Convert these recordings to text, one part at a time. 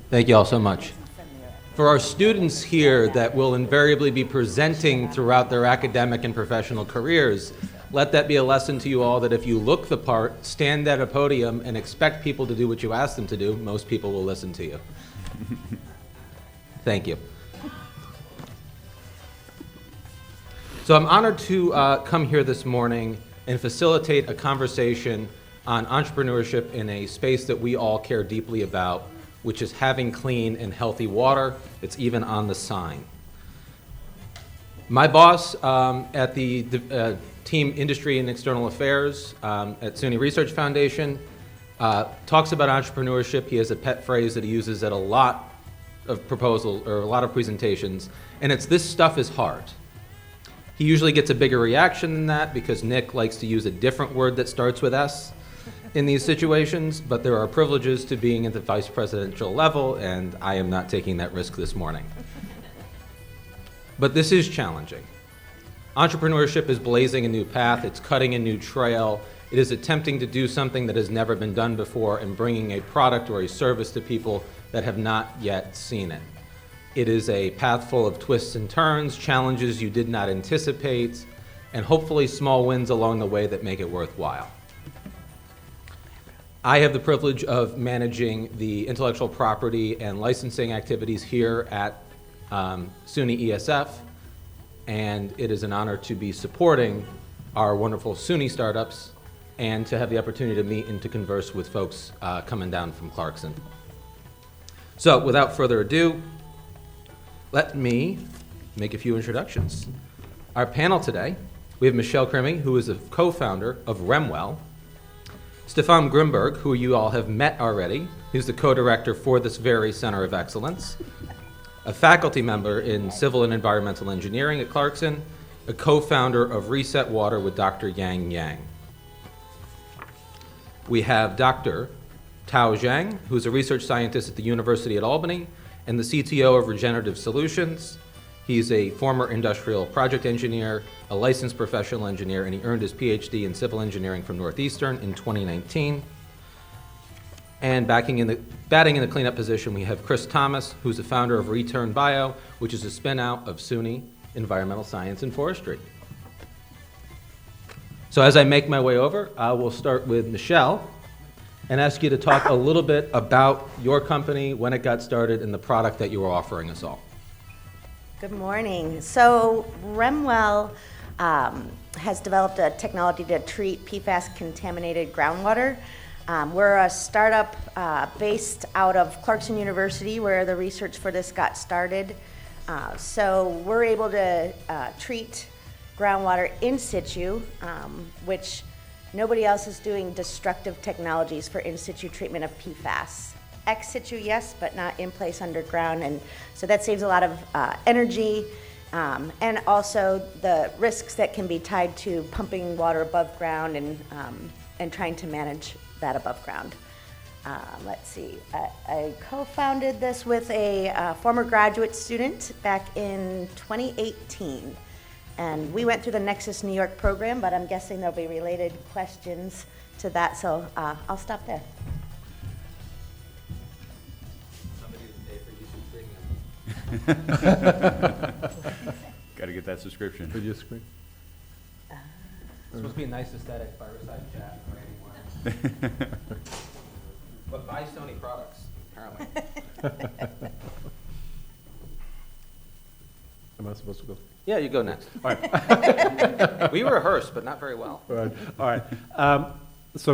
Thank you all so much. For our students here that will invariably be presenting throughout their academic and professional careers, let that be a lesson to you all that if you look the part, stand at a podium, and expect people to do what you ask them to do, most people will listen to you. Thank you. So I'm honored to come here this morning and facilitate a conversation on entrepreneurship in a space that we all care deeply about, which is having clean and healthy water. It's even on the sign. My boss at the team Industry and External Affairs at SUNY Research Foundation talks about entrepreneurship. He has a pet phrase that he uses at a lot of proposals or a lot of presentations, and it's "this stuff is hard." He usually gets a bigger reaction than that because Nick likes to use a different word that starts with S in these situations, but there are privileges to being at the vice presidential level, and I am not taking that risk this morning. But this is challenging. Entrepreneurship is blazing a new path, it's cutting a new trail, it is attempting to do something that has never been done before and bringing a product or a service to people that have not yet seen it. It is a path full of twists and turns, challenges you did not anticipate, and hopefully small wins along the way that make it worthwhile. I have the privilege of managing the intellectual property and licensing activities here at SUNY ESF, and it is an honor to be supporting our wonderful SUNY startups and to have the opportunity to meet and to converse with folks coming down from Clarkson. So without further ado, let me make a few introductions. Our panel today, we have Michelle Crimmy, who is a co-founder of RemWell, Stefan Grimberg, who you all have met already, who's the co-director for this very Center of Excellence, a faculty member in Civil and Environmental Engineering at Clarkson, a co-founder of Reset Water with Dr. Yang Yang. We have Dr. Tao Zhang, who's a research scientist at the University at Albany and the CTO of Regenerative Solutions. He's a former industrial project engineer, a licensed professional engineer, and he earned his PhD in civil engineering from Northeastern in 2019. And batting in the cleanup position, we have Chris Thomas, who's the founder of RETRN Bio, which is a spin-out of SUNY Environmental Science and Forestry. So as I make my way over, I will start with Michelle and ask you to talk a little bit about your company, when it got started, and the product that you are offering us all. Good morning. So RemWell has developed a technology to treat PFAS-contaminated groundwater. We're a startup based out of Clarkson University, where the research for this got started. So we're able to treat groundwater in situ, which nobody else is doing destructive technologies for in situ treatment of PFAS. Ex situ, yes, but not in place underground, and so that saves a lot of energy, and also the risks that can be tied to pumping water above ground and trying to manage that above ground. Let's see, I co-founded this with a former graduate student back in 2018. And we went through the Nexus New York program, but I'm guessing there'll be related questions to that, so I'll stop there. Got to get that subscription. Video screen. It's supposed to be a nice aesthetic fireside chat for anyone. But buy Sony products, apparently. Am I supposed to go? Yeah, you go next. All right. We rehearsed, but not very well. All right. So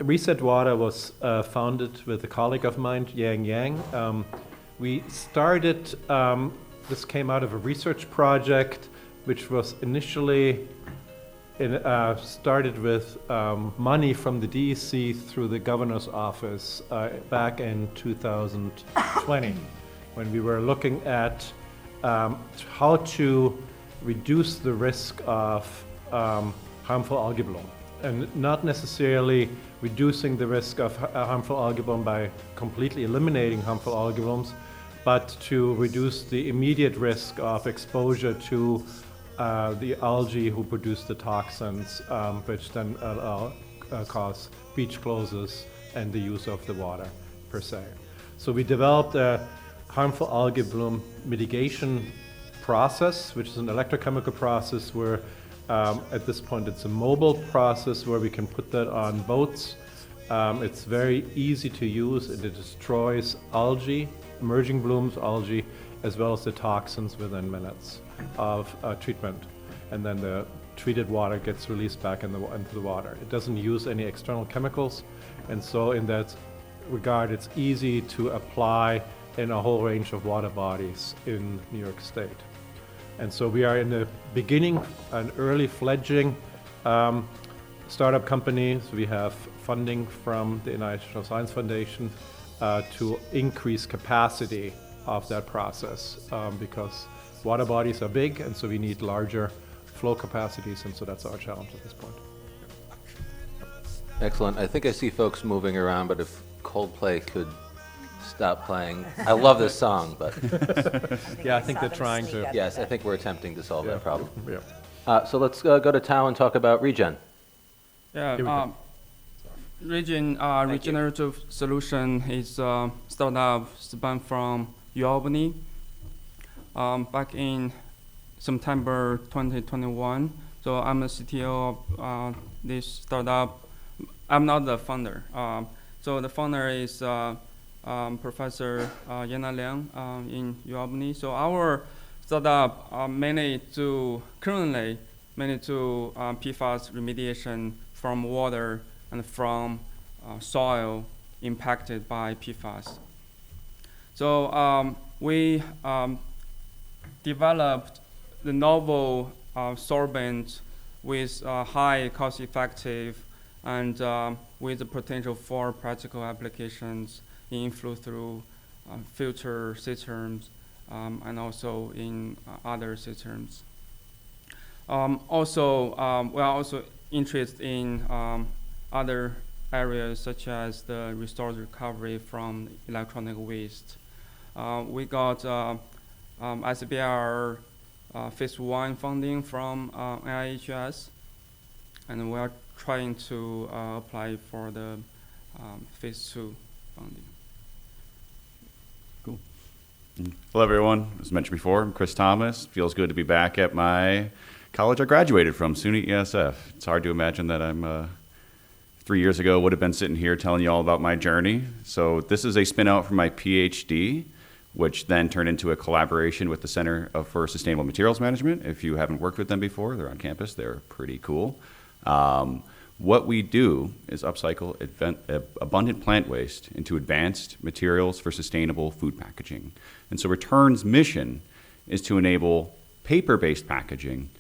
Reset Water was founded with a colleague of mine, Yang Yang. We started, this came out of a research project, which was initially started with money from the DEC through the governor's office back in 2020, when we were looking at how to reduce the risk of harmful algae bloom, and not necessarily reducing the risk of harmful algae bloom by completely eliminating harmful algae blooms, but to reduce the immediate risk of exposure to the algae who produce the toxins, which then cause beach closures and the use of the water. per se. So we developed a harmful algae bloom mitigation process, which is an electrochemical process where at this point it's a mobile process where we can put that on boats. It's very easy to use and it destroys algae, emerging blooms, algae, as well as the toxins within minutes of treatment. And then the treated water gets released back into the water. It doesn't use any external chemicals, and so in that regard it's easy to apply in a whole range of water bodies in New York State. And so we are in the beginning, an early fledgling startup company. So we have funding from the National Science Foundation to increase capacity of that process because water bodies are big, and so we need larger flow capacities, and so that's our challenge at this point. Excellent. I think I see folks moving around, but if Coldplay could stop playing. I love this song, but Yeah, I think they're trying to. yes, I think we're attempting to solve that problem. Yeah. So let's go to Tao and talk about Regen. Yeah, Here we go. Regenerative Solution is a startup spun from Albany back in September 2021. So I'm the CTO of this startup. I'm not the founder. So the founder is Professor Yana Liang in Albany. So our startup currently mainly to PFAS remediation from water and from soil impacted by PFAS. So we developed the novel sorbent with high cost-effective and with the potential for practical applications in flow-through filter systems and also in other systems. Also, we are also interested in other areas such as the restored recovery from electronic waste. We got SBIR phase 1 funding from NYS, and we are trying to apply for the phase 2 funding. Cool. Hello, everyone. As mentioned before, I'm Chris Thomas. Feels good to be back at my college I graduated from, SUNY ESF. It's hard to imagine that I'm 3 years ago would have been sitting here telling you all about my journey. So this is a spin out from my PhD, which then turned into a collaboration with the Center for Sustainable Materials Management. If you haven't worked with them before, they're on campus. They're pretty cool. What we do is upcycle abundant plant waste into advanced materials for sustainable food packaging. And so RETRN's mission is to enable paper-based packaging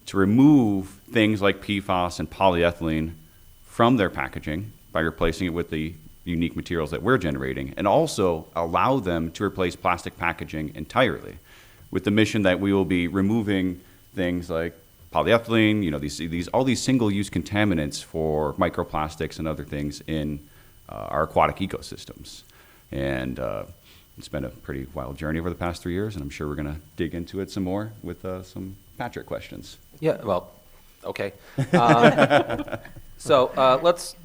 to remove things like PFAS and polyethylene from their packaging by replacing it with the unique materials that we're generating, and also allow them to replace plastic packaging entirely, with the mission that we will be removing things like polyethylene, all these single-use contaminants for microplastics and other things in our aquatic ecosystems. And it's been a pretty wild journey over the past 3 years, and I'm sure we're going to dig into it some more with some Patrick questions. Yeah, well, okay. So let's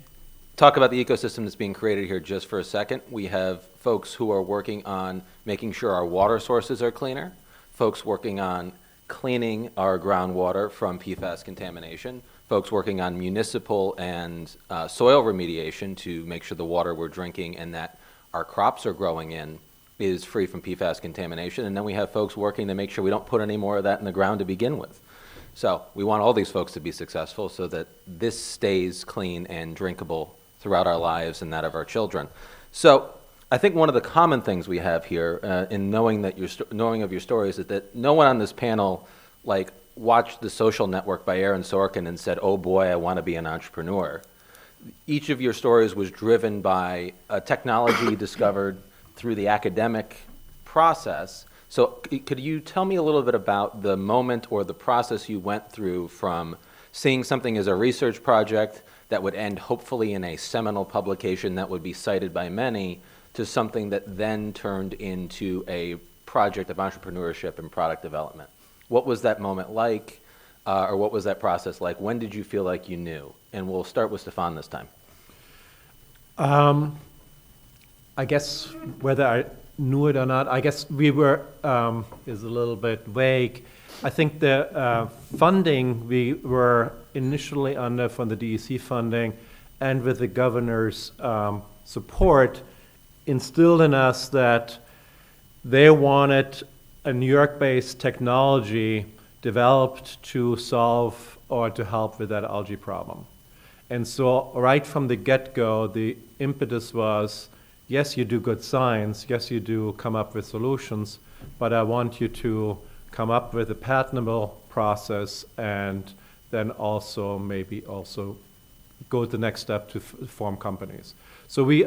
talk about the ecosystem that's being created here just for a second. We have folks who are working on making sure our water sources are cleaner, folks working on cleaning our groundwater from PFAS contamination, folks working on municipal and soil remediation to make sure the water we're drinking and that our crops are growing in is free from PFAS contamination. And then we have folks working to make sure we don't put any more of that in the ground to begin with. So we want all these folks to be successful so that this stays clean and drinkable throughout our lives and that of our children. So I think one of the common things we have here in knowing of your stories is that no one on this panel watched The Social Network by Aaron Sorkin and said, oh boy, I want to be an entrepreneur. Each of your stories was driven by a technology discovered through the academic process. So could you tell me a little bit about the moment or the process you went through from seeing something as a research project that would end hopefully in a seminal publication that would be cited by many to something that then turned into a project of entrepreneurship and product development? What was that moment like, or what was that process like? When did you feel like you knew? And we'll start with Stefan this time. I guess whether I knew it or not, I guess we were, is a little bit vague. I think the funding we were initially under from the DEC funding and with the governor's support instilled in us that they wanted a New York-based technology developed to solve or to help with that algae problem. And so right from the get-go, the impetus was, yes, you do good science, yes, you do come up with solutions, but I want you to come up with a patentable process and then also maybe also go the next step to form companies. So we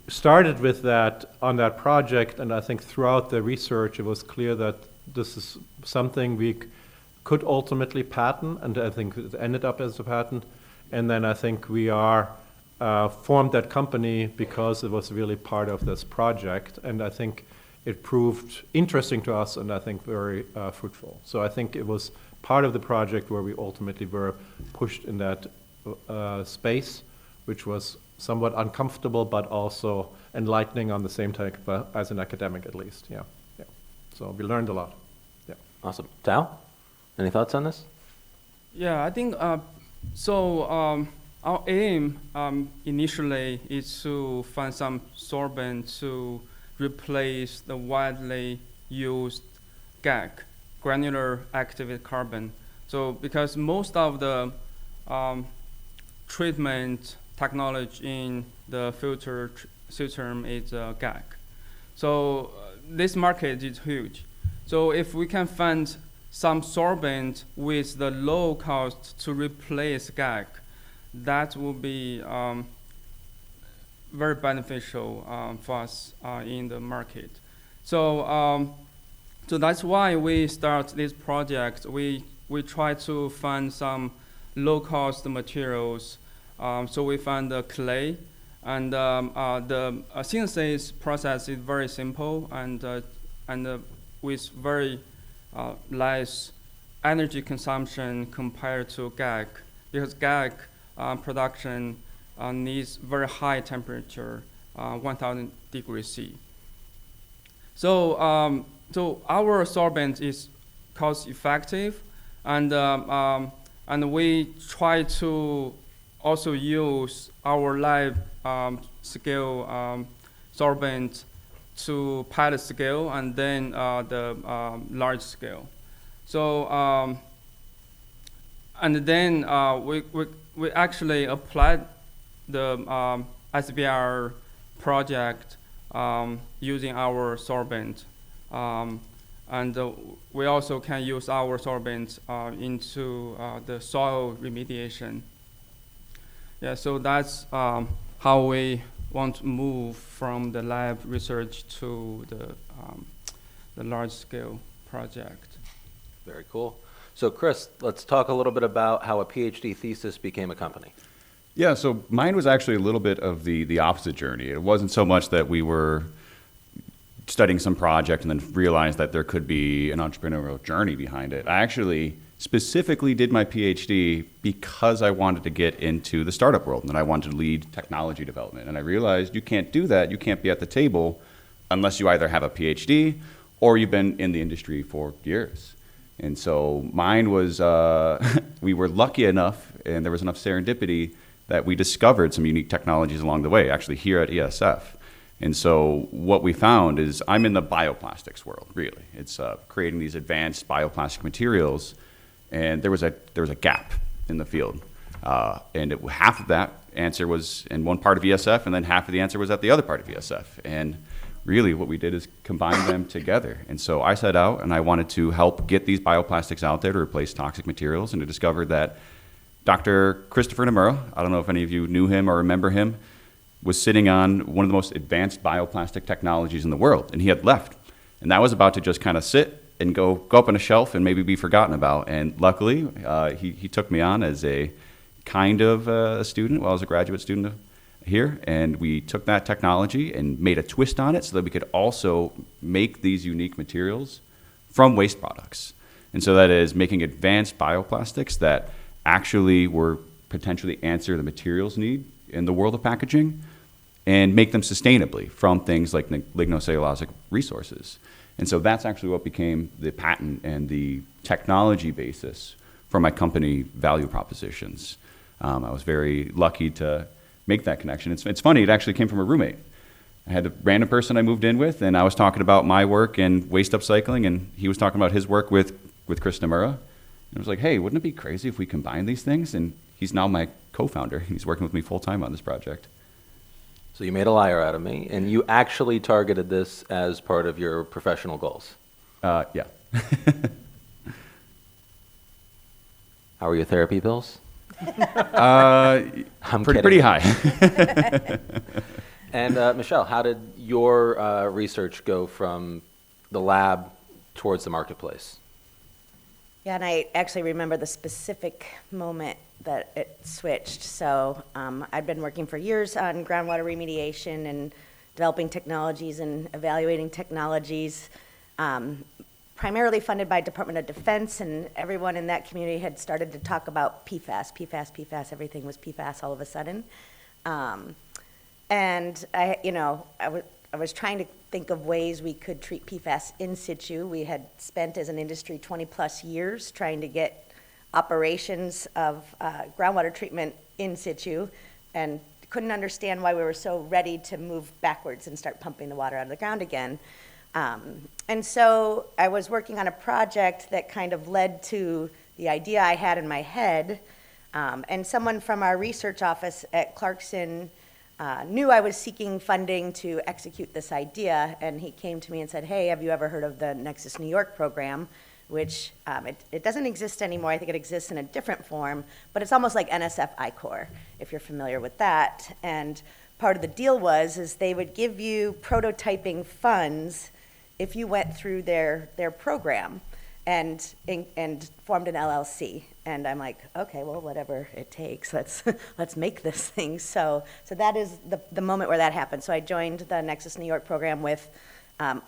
started with that on that project, and I think throughout the research it was clear that this is something we could ultimately patent, and I think it ended up as a patent. And then I think we formed that company because it was really part of this project, and I think it proved interesting to us and I think very fruitful. So I think it was part of the project where we ultimately were pushed in that space, which was somewhat uncomfortable but also enlightening on the same time as an academic at least. Yeah. So we learned a lot. Yeah. Awesome. Tao, any thoughts on this? Yeah, I think our aim initially is to find some sorbent to replace the widely used GAC, granular activated carbon. So because most of the treatment technology in the filter system is GAC. So this market is huge. So if we can find some sorbent with the low cost to replace GAC, that will be very beneficial for us in the market. So that's why we start this project. We try to find some low-cost materials. So we found the clay, and the synthesis process is very simple and with very less energy consumption compared to GAC, because GAC production needs very high temperature, 1,000 degrees C. So our sorbent is cost effective, and we try to also use our lab scale sorbent to pilot scale and then the large scale. So and then we actually applied the SBR project using our sorbent, and we also can use our sorbent into the soil remediation. Yeah, so that's how we want to move from the lab research to the large-scale project. Very cool. So Chris, let's talk a little bit about how a PhD thesis became a company. Yeah, so mine was actually a little bit of the opposite journey. It wasn't so much that we were studying some project and then realized that there could be an entrepreneurial journey behind it. I actually specifically did my PhD because I wanted to get into the startup world and I wanted to lead technology development. And I realized you can't do that. You can't be at the table unless you either have a PhD or you've been in the industry for years. And so mine was, we were lucky enough and there was enough serendipity that we discovered some unique technologies along the way, actually here at ESF. And so what we found is I'm in the bioplastics world, really. It's creating these advanced bioplastic materials, and there was a gap in the field. Half of that answer was in one part of ESF, and then half of the answer was at the other part of ESF. And really what we did is combine them together. And so I set out and I wanted to help get these bioplastics out there to replace toxic materials, and I discovered that Dr. Christopher Nomura, I don't know if any of you knew him or remember him, was sitting on one of the most advanced bioplastic technologies in the world, and he had left. And that was about to just kind of sit and go up on a shelf and maybe be forgotten about. And luckily, he took me on as a kind of a student while I was a graduate student here, and we took that technology and made a twist on it so that we could also make these unique materials from waste products. And so that is making advanced bioplastics that actually were potentially answer the materials need in the world of packaging, and make them sustainably from things like lignocellulosic resources. And so that's actually what became the patent and the technology basis for my company value propositions. I was very lucky to make that connection. It's funny, it actually came from a roommate. I had a random person I moved in with, and I was talking about my work in waste upcycling, and he was talking about his work with Chris Nomura. And I was like, hey, wouldn't it be crazy if we combine these things? And he's now my co-founder. He's working with me full-time on this project. So you made a liar out of me, and you actually targeted this as part of your professional goals. Yeah. How are your therapy bills? I'm Pretty high. And Michelle, how did your research go from the lab towards the marketplace? Yeah, and I actually remember the specific moment that it switched. So I'd been working for years on groundwater remediation and developing technologies and evaluating technologies, primarily funded by Department of Defense, and everyone in that community had started to talk about PFAS, everything was PFAS all of a sudden. And I was trying to think of ways we could treat PFAS in situ. We had spent as an industry 20 plus years trying to get operations of groundwater treatment in situ, and couldn't understand why we were so ready to move backwards and start pumping the water out of the ground again. And so I was working on a project that kind of led to the idea I had in my head, and someone from our research office at Clarkson knew I was seeking funding to execute this idea, and he came to me and said, hey, have you ever heard of the Nexus New York program, which it doesn't exist anymore. I think it exists in a different form, but it's almost like NSF I-Corps, if you're familiar with that. And part of the deal is they would give you prototyping funds if you went through their program and formed an LLC. And I'm like, okay, well, whatever it takes, let's make this thing. So that is the moment where that happened. So I joined the Nexus New York program with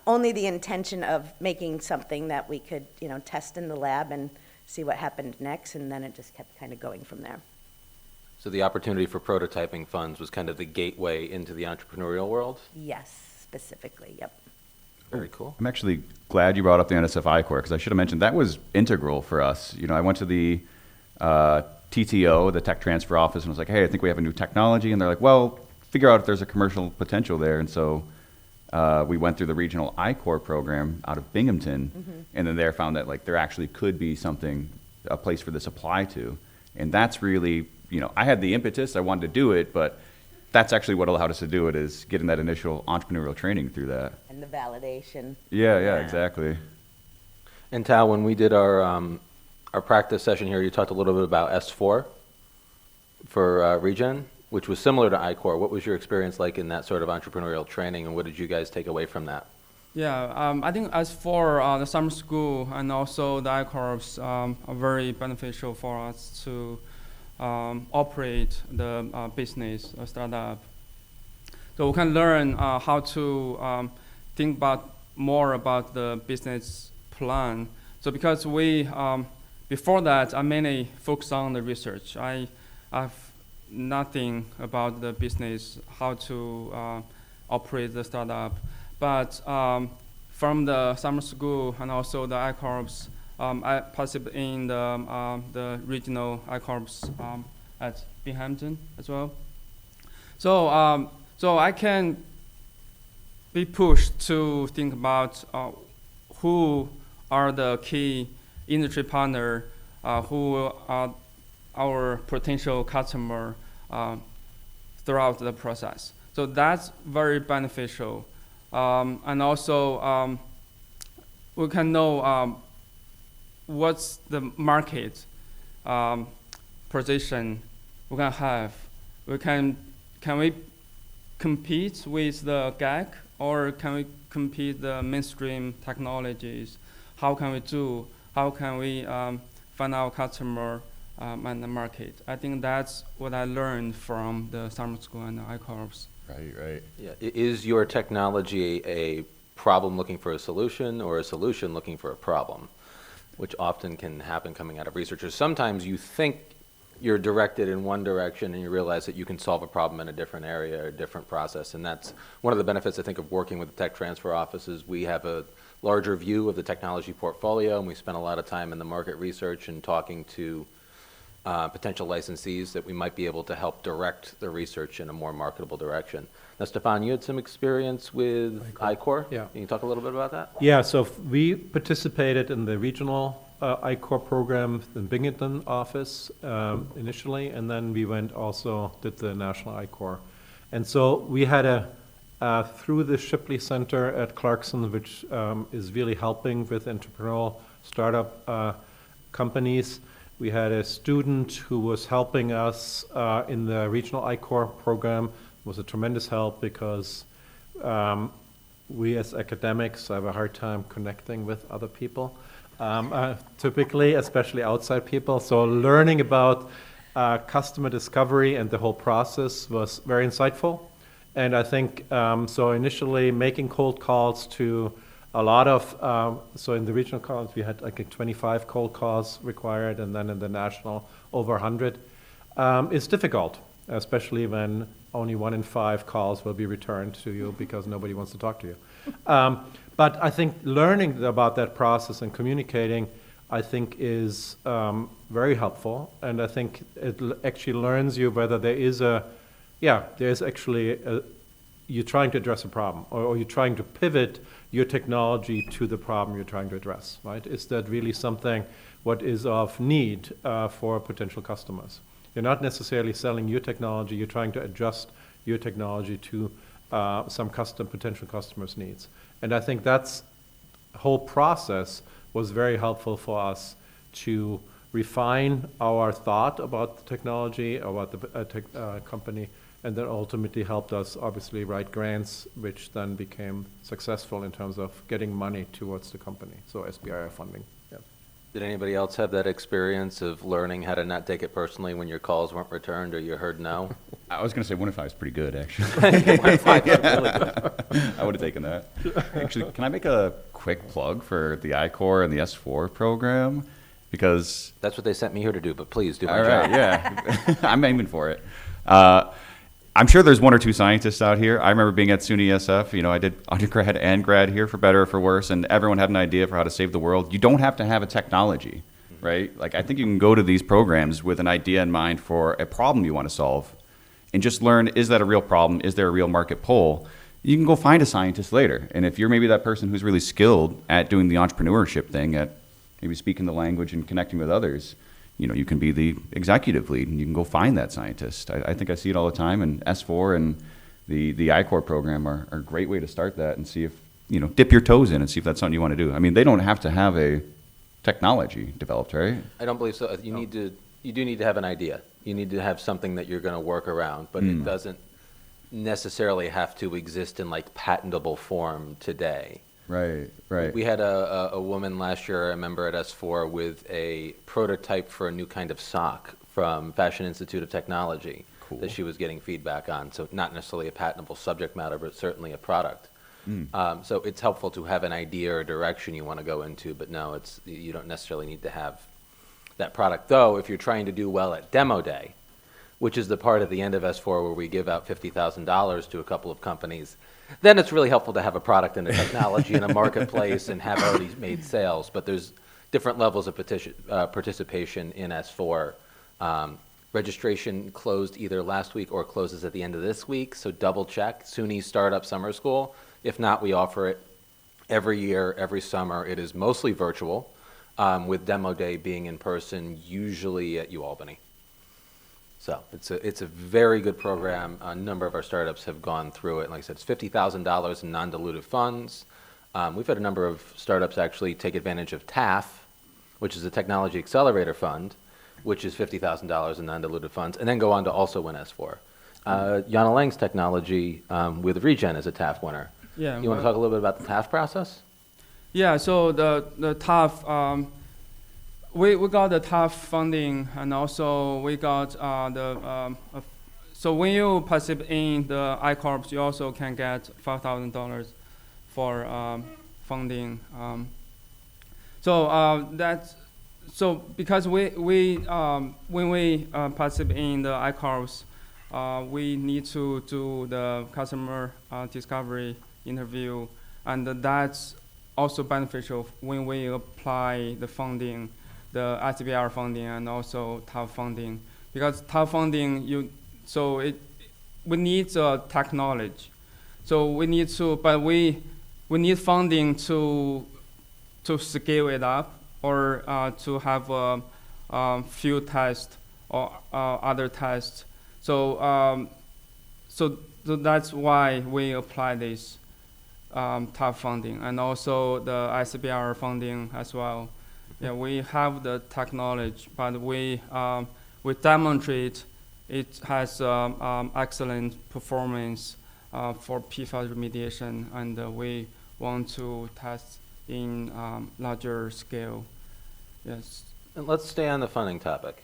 only the intention of making something that we could, test in the lab and see what happened next, and then it just kept kind of going from there. So the opportunity for prototyping funds was kind of the gateway into the entrepreneurial world? Yes, specifically, yep. Very cool. I'm actually glad you brought up the NSF I-Corps, because I should have mentioned that was integral for us. I went to the TTO, the Tech Transfer Office, and was like, hey, I think we have a new technology. And they're like, well, figure out if there's a commercial potential there. And so we went through the regional I-Corps program out of Binghamton, and then there found that there actually could be a place for this apply to. And that's really, I had the impetus, I wanted to do it, but that's actually what allowed us to do it, is getting that initial entrepreneurial training through that. And the validation. Yeah, exactly. And Tal, when we did our practice session here, you talked a little bit about S4 for Regen, which was similar to I-Corps. What was your experience like in that sort of entrepreneurial training, and what did you guys take away from that? Yeah, I think as for the summer school and also the I-Corps are very beneficial for us to operate the business or startup. So we can learn how to think more about the business plan. So because we, before that, I mainly focused on the research. I have nothing about the business, how to operate the startup. But from the summer school and also the I-Corps, I participated in the regional I-Corps at Binghamton as well. So I can be pushed to think about who are the key industry partner, who are our potential customer throughout the process. So that's very beneficial. And also we can know what's the market position we can have. Can we compete with the GAC, or can we compete the mainstream technologies? How can we do? How can we find our customer and the market? I think that's what I learned from the summer school and the I-Corps. Right. Yeah. Is your technology a problem looking for a solution, or a solution looking for a problem, which often can happen coming out of researchers? Sometimes you think you're directed in one direction and you realize that you can solve a problem in a different area or a different process. And that's one of the benefits, I think, of working with the tech transfer offices. We have a larger view of the technology portfolio, and we spend a lot of time in the market research and talking to potential licensees that we might be able to help direct the research in a more marketable direction. Now, Stefan, you had some experience with I-Corps. Yeah. Can you talk a little bit about that? Yeah, so we participated in the regional I-Corps program in Binghamton office initially, and then we did the national I-Corps. And so we had through the Shipley Center at Clarkson, which is really helping with entrepreneurial startup companies, we had a student who was helping us in the regional I-Corps program. It was a tremendous help because we as academics have a hard time connecting with other people, typically, especially outside people. So learning about customer discovery and the whole process was very insightful. And I think, so initially making cold calls to a lot of, so in the regional calls, we had like 25 cold calls required, and then in the national, over 100. It's difficult, especially when only 1 in 5 calls will be returned to you because nobody wants to talk to you. But I think learning about that process and communicating, I think, is very helpful. And I think it actually learns you whether there's actually you're trying to address a problem, or you're trying to pivot your technology to the problem you're trying to address, right? Is that really something what is of need for potential customers? You're not necessarily selling your technology, you're trying to adjust your technology to some potential customers' needs. And I think that's whole process was very helpful for us to refine our thought about the technology, about the company, and then ultimately helped us obviously write grants, which then became successful in terms of getting money towards the company, so SBIR funding. Yeah. Did anybody else have that experience of learning how to not take it personally when your calls weren't returned or you heard no? I was going to say 1 in 5 is pretty good, actually. 1 in 5 is really good. I would have taken that. Actually, can I make a quick plug for the I-Corps and the S4 program? Because That's what they sent me here to do, but please do my all job. right, yeah, I'm aiming for it. I'm sure there's 1 or 2 scientists out here. I remember being at SUNY SF. You know, I did undergrad and grad here, for better or for worse, and everyone had an idea for how to save the world. You don't have to have a technology, right? Like, I think you can go to these programs with an idea in mind for a problem you want to solve, and just learn, is that a real problem? Is there a real market pull? You can go find a scientist later. And if you're maybe that person who's really skilled at doing the entrepreneurship thing, at maybe speaking the language and connecting with others, you know, you can be the executive lead, and you can go find that scientist. I think I see it all the time, and S4 and the I-Corps program are a great way to start that and see if, you know, dip your toes in and see if that's something you want to do. I mean, they don't have to have a technology developed, right? I don't believe so. You do need to have an idea. You need to have something that you're going to work around, but it doesn't necessarily have to exist in like patentable form today. Right, right. We had a woman last year, I remember, at S4 with a prototype for a new kind of sock from Fashion Institute of Technology that she was getting feedback on. So not necessarily a patentable subject matter, but certainly a product. So it's helpful to have an idea or direction you want to go into, but no, you don't necessarily need to have that product. Though, if you're trying to do well at demo day, which is the part at the end of S4 where we give out $50,000 to a couple of companies, then it's really helpful to have a product and a technology in a marketplace and have already made sales. But there's different levels of participation in S4. Registration closed either last week or closes at the end of this week, so double check. SUNY Startup Summer School. If not, we offer it every year, every summer. It is mostly virtual, with demo day being in person, usually at UAlbany. So it's a very good program. A number of our startups have gone through it. And like I said, it's $50,000 in non-dilutive funds. We've had a number of startups actually take advantage of TAF, which is a Technology Accelerator Fund, which is $50,000 in non-dilutive funds, and then go on to also win S4. Yana Lang's technology with Regen is a TAF winner. Yeah. You want to talk a little bit about the TAF process? Yeah, so the TAF, we got the TAF funding, and also we got so when you participate in the I-Corps, you also can get $5,000 for funding. So so because when we participate in the ICARS, we need to do the customer discovery interview, and that's also beneficial when we apply the funding, the SBIR funding and also TAP funding. Because TAP funding, we need technology. So we need to, but we need funding to scale it up or to have a field test or other tests. So that's why we apply this TAP funding and also the SBIR funding as well. Yeah, we have the technology, but we demonstrate it has excellent performance for PFAS remediation, and we want to test in larger scale. Yes. And let's stay on the funding topic.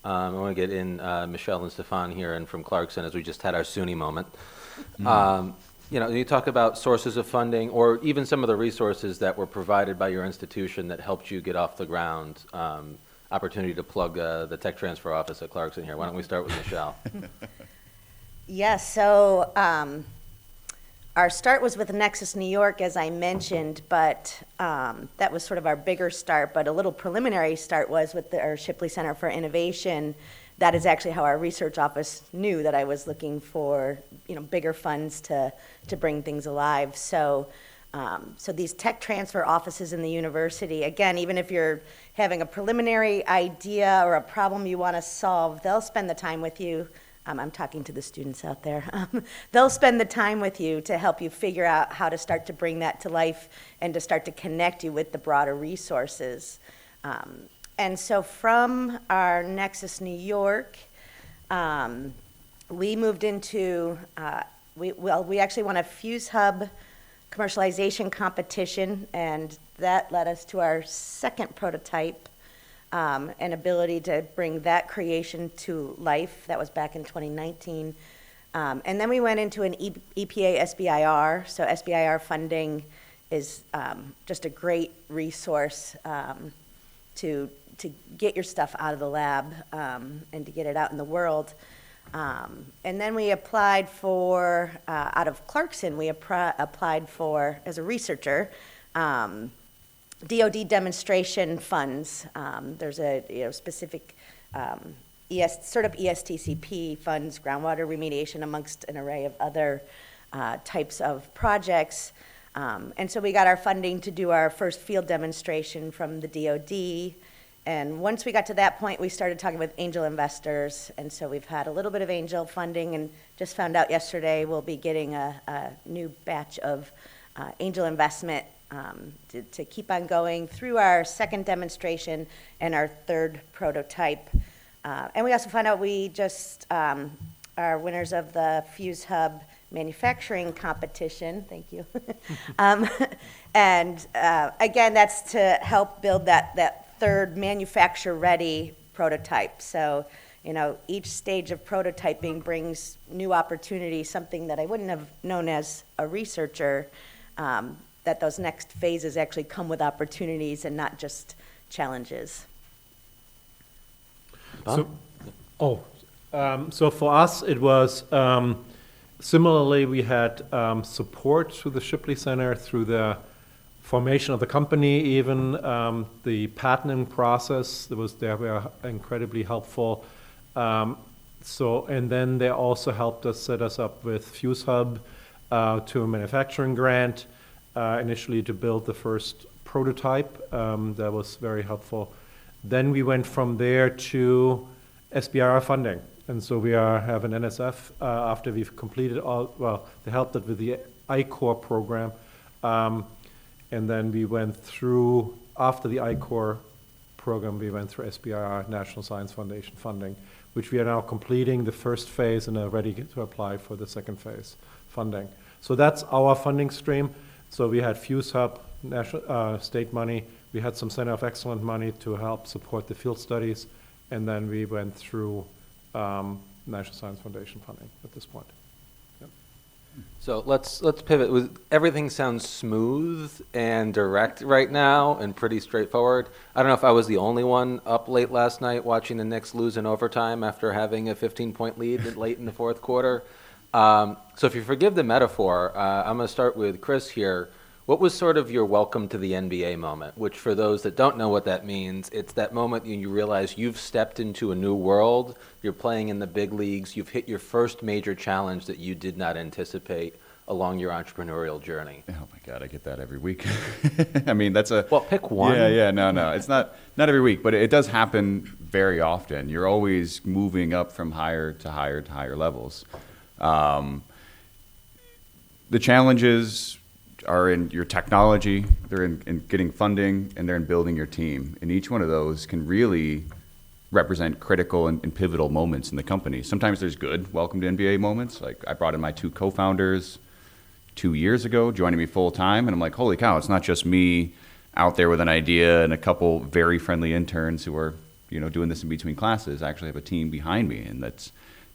I want to get in Michelle and Stefan here, and from Clarkson, as we just had our SUNY moment. You talk about sources of funding, or even some of the resources that were provided by your institution that helped you get off the ground. Opportunity to plug the tech transfer office at Clarkson here. Why don't we start with Michelle? Yes, so our start was with Nexus New York, as I mentioned, but that was sort of our bigger start. But a little preliminary start was with our Shipley Center for Innovation. That is actually how our research office knew that I was looking for, bigger funds to bring things alive. So these tech transfer offices in the university, again, even if you're having a preliminary idea or a problem you want to solve, they'll spend the time with you. I'm talking to the students out there. They'll spend the time with you to help you figure out how to start to bring that to life and to start to connect you with the broader resources. And so from our Nexus New York, we moved into, we actually won a Fuse Hub commercialization competition, and that led us to our second prototype, and ability to bring that creation to life. That was back in 2019. And then we went into an EPA SBIR. So SBIR funding is just a great resource to get your stuff out of the lab and to get it out in the world. And then we applied for, out of Clarkson, we applied for, as a researcher, DoD demonstration funds. There's a specific sort of ESTCP funds, groundwater remediation, amongst an array of other types of projects. And so we got our funding to do our first field demonstration from the DoD. And once we got to that point, we started talking with angel investors. And so we've had a little bit of angel funding, and just found out yesterday we'll be getting a new batch of angel investment to keep on going through our second demonstration and our third prototype. And we also found out we just are winners of the Fuse Hub manufacturing competition. Thank you. And again, that's to help build that third manufacture-ready prototype. So, each stage of prototyping brings new opportunities, something that I wouldn't have known as a researcher, that those next phases actually come with opportunities and not just challenges. So for us, it was similarly, we had support through the Shipley Center, through the formation of the company, even the patenting process. They were incredibly helpful. And then they also helped us set us up with Fuse Hub to a manufacturing grant, initially to build the first prototype. That was very helpful. Then we went from there to SBIR funding. And so we have an NSF after we've completed they helped us with the I-Core program. And then we went through, after the I-Core program, we went through SBIR, National Science Foundation funding, which we are now completing the first phase and are ready to apply for the second phase funding. So that's our funding stream. So we had Fuse Hub, national, state money. We had some Center of Excellence money to help support the field studies. And then we went through National Science Foundation funding at this point. Yep. So let's pivot. Everything sounds smooth and direct right now and pretty straightforward. I don't know if I was the only one up late last night watching the Knicks lose in overtime after having a 15-point lead late in the fourth quarter. So if you forgive the metaphor, I'm going to start with Chris here. What was sort of your welcome to the NBA moment, which for those that don't know what that means, it's that moment when you realize you've stepped into a new world, you're playing in the big leagues, you've hit your first major challenge that you did not anticipate along your entrepreneurial journey. Oh my God, I get that every week. I mean, that's a... Well, pick one. Yeah, no. It's not every week, but it does happen very often. You're always moving up from higher to higher to higher levels. The challenges are in your technology, they're in getting funding, and they're in building your team. And each one of those can really represent critical and pivotal moments in the company. Sometimes there's good welcome to NBA moments. Like I brought in my 2 co-founders 2 years ago, joining me full time, and I'm like, holy cow, it's not just me out there with an idea and a couple very friendly interns who are, doing this in between classes. I actually have a team behind me, and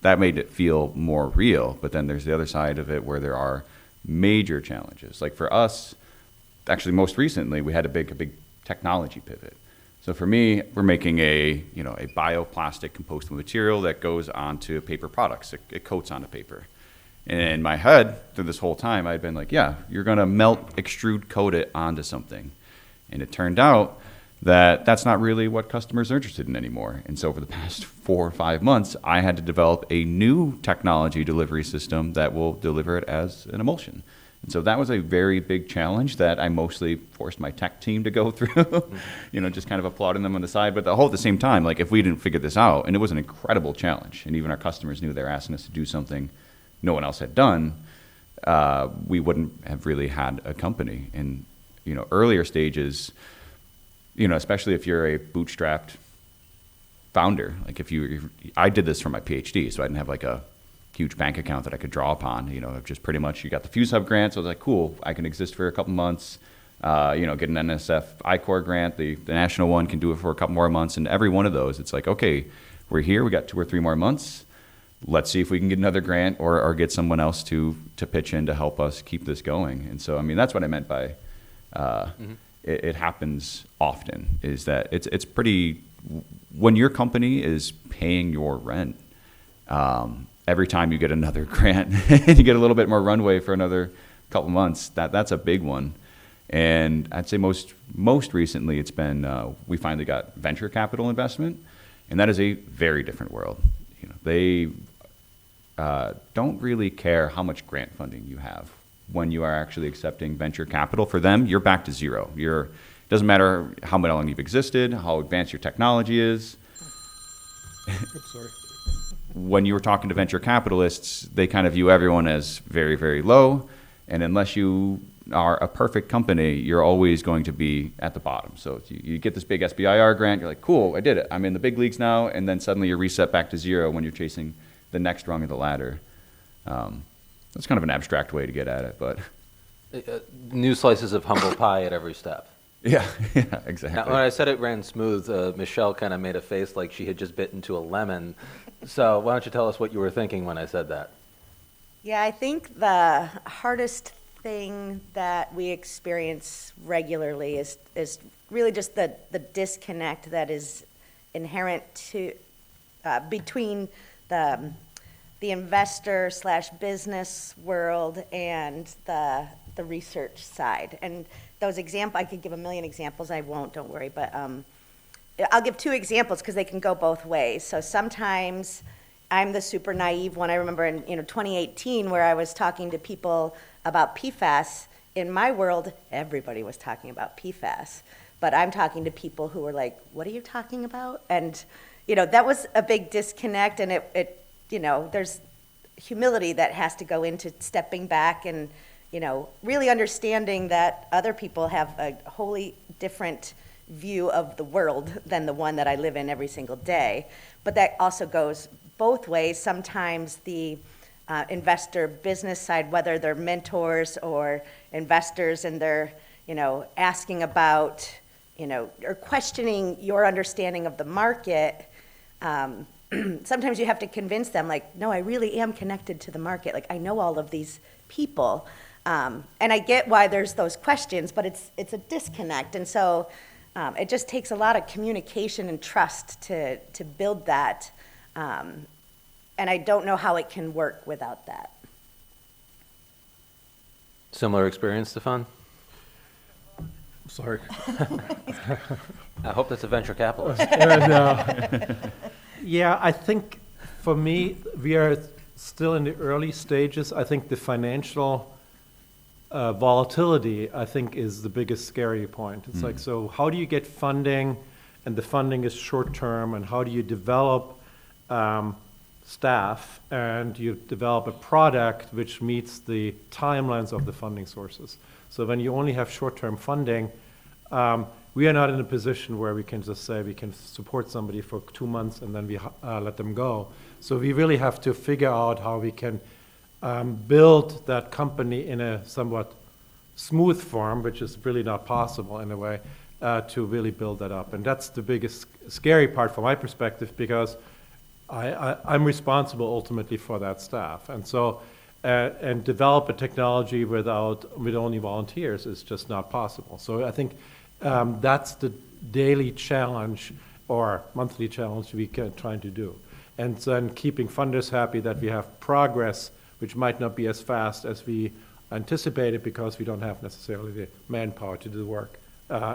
that made it feel more real. But then there's the other side of it where there are major challenges. Like for us, actually most recently, we had a big technology pivot. So for me, we're making a bioplastic compostable material that goes onto paper products. It coats onto paper. And in my head, through this whole time, I'd been like, yeah, you're going to extrude coat it onto something. And it turned out that that's not really what customers are interested in anymore. And so over the past 4 or 5 months, I had to develop a new technology delivery system that will deliver it as an emulsion. And so that was a very big challenge that I mostly forced my tech team to go through, just kind of applauding them on the side. But at the same time, like if we didn't figure this out, and it was an incredible challenge, and even our customers knew they were asking us to do something no one else had done, we wouldn't have really had a company. In earlier stages, especially if you're a bootstrapped founder, like I did this for my PhD, so I didn't have like a huge bank account that I could draw upon. Just pretty much you got the Fuse Hub grant, so I was like, cool, I can exist for a couple months. Get an NSF I-Core grant, the national one can do it for a couple more months, and every one of those, it's like, okay, we're here, we got 2 or 3 more months. Let's see if we can get another grant or get someone else to pitch in to help us keep this going. And so, I mean, that's what I meant by it happens often, is that it's pretty, when your company is paying your rent, every time you get another grant and you get a little bit more runway for another couple months, that's a big one. And I'd say most recently it's been, we finally got venture capital investment, and that is a very different world. They don't really care how much grant funding you have when you are actually accepting venture capital. For them, you're back to zero. It doesn't matter how long you've existed, how advanced your technology is. Oops, sorry. When you were talking to venture capitalists, they kind of view everyone as very, very low, and unless you are a perfect company, you're always going to be at the bottom. So you get this big SBIR grant, you're like, cool, I did it. I'm in the big leagues now, and then suddenly you're reset back to zero when you're chasing the next rung of the ladder. That's kind of an abstract way to get at it, but... New slices of humble pie at every step. Yeah, exactly. Now, when I said it ran smooth, Michelle kind of made a face like she had just bit into a lemon. So why don't you tell us what you were thinking when I said that? Yeah, I think the hardest thing that we experience regularly is really just the disconnect that is inherent to between the investor / business world and the research side. And those examples, I could give a million examples. I won't, don't worry. But I'll give 2 examples because they can go both ways. So sometimes I'm the super naive one. I remember in 2018 where I was talking to people about PFAS. In my world, everybody was talking about PFAS. But I'm talking to people who were like, what are you talking about? And, that was a big disconnect. And it there's humility that has to go into stepping back and, really understanding that other people have a wholly different view of the world than the one that I live in every single day. But that also goes both ways. Sometimes the investor business side, whether they're mentors or investors, and they're, asking about, or questioning your understanding of the market, sometimes you have to convince them, like, no, I really am connected to the market. Like, I know all of these people. And I get why there's those questions, but it's a disconnect. And so it just takes a lot of communication and trust to build that. And I don't know how it can work without that. Similar experience, Stefan? Sorry. I hope that's a venture capitalist. Yeah, I think for me, we are still in the early stages. I think the financial volatility, I think, is the biggest scary point. It's like, so how do you get funding, and the funding is short-term, and how do you develop staff, and you develop a product which meets the timelines of the funding sources. So when you only have short-term funding, we are not in a position where we can just say we can support somebody for 2 months and then we let them go. So we really have to figure out how we can build that company in a somewhat smooth form, which is really not possible in a way, to really build that up. And that's the biggest scary part from my perspective, because I'm responsible ultimately for that staff. And so, and develop a technology with only volunteers is just not possible. So I think that's the daily challenge or monthly challenge we can trying to do. And then keeping funders happy that we have progress, which might not be as fast as we anticipated because we don't have necessarily the manpower to do the work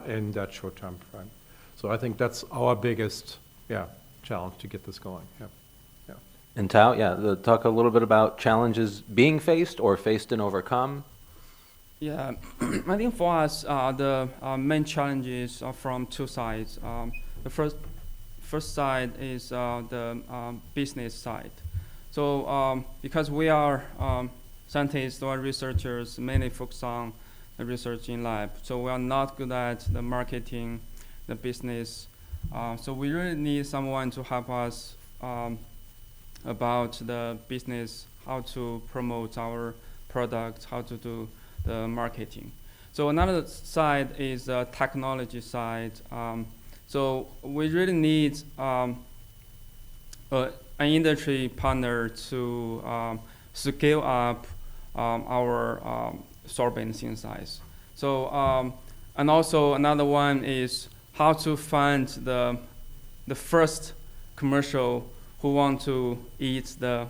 in that short time frame. So I think that's our biggest, challenge to get this going. And Tao, talk a little bit about challenges being faced or faced and overcome. Yeah, I think for us, the main challenges are from two sides. The first side is the business side. So because we are scientists or researchers, mainly focused on the research in lab, so we are not good at the marketing, the business. So we really need someone to help us about the business, how to promote our product, how to do the marketing. So another side is the technology side. So we really need an industry partner to scale up our sorbent synthesis. So and also another one is how to find the first commercial who want to eat the